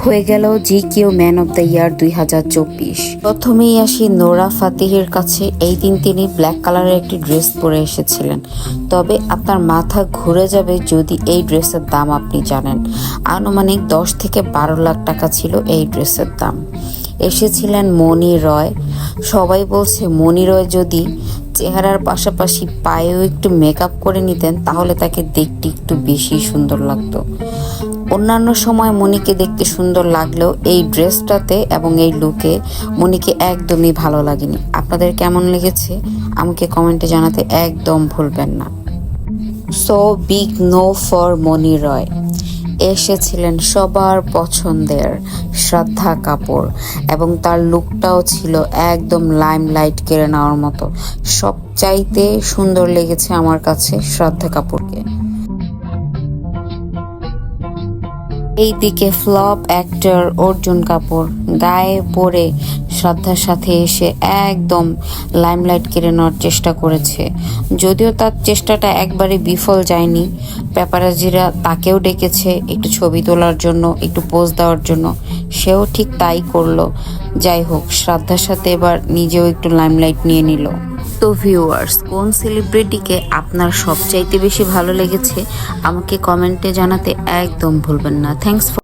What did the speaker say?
হয়ে গেল GQ man of the year 2024। প্রথমেই আসি নোরা ফাতেহির কাছে। এই দিন তিনি ব্ল্যাক কালারের একটি ড্রেস পরে এসেছিলেন, তবে আপনার মাথা ঘুরে যাবে যদি এই ড্রেসের দাম আপনি জানেন। আনুমানিক 10 থেকে 12 লাখ টাকা ছিল এই ড্রেসের দাম। এসেছিলেন মনি রয়। সবাই বলছে মনি রয় যদি চেহারার পাশাপাশি পায়েও একটু মেকআপ করে নিতেন তাহলে তাকে দেখতে একটু বেশি সুন্দর লাগতো। অন্যান্য সময় মনিকে দেখতে সুন্দর লাগলেও এই ড্রেসটাতে এবং এই লুকে মনিকে একদমই ভালো লাগেনি। আপনাদের কেমন লেগেছে আমাকে কমেন্টে জানাতে একদম ভুলবেন না। সো বিগ নো ফর মনি রয়। এসেছিলেন সবার পছন্দের শ্রদ্ধা কাপুর এবং তার লুকটাও ছিল একদম লাইমলাইট কেড়ে নেওয়ার মতো। সবচাইতে সুন্দর লেগেছে আমার কাছে শ্রদ্ধা কাপুরকে। এইদিকে ফ্লপ অ্যাক্টর অর্জুন কাপুর গায়ে পরে শ্রদ্ধার সাথে এসে একদম লাইমলাইট কেড়ে নেওয়ার চেষ্টা করেছে, যদিও তার চেষ্টাটা একবারে বিফল যায়নি। প্যাপারাজিরা তাকেও ডেকেছে একটু ছবি তোলার জন্য, একটু পোজ দেওয়ার জন্য, সেও ঠিক তাই করলো। যাই হোক, শ্রদ্ধার সাথে এবার নিজেও একটু লাইমলাইট নিয়ে নিল। তো ভিউয়ার্স, কোন সেলিব্রিটিকে আপনার সবচাইতে বেশি ভালো লেগেছে আমাকে কমেন্টে জানাতে একদম ভুলবেন না। Thanks for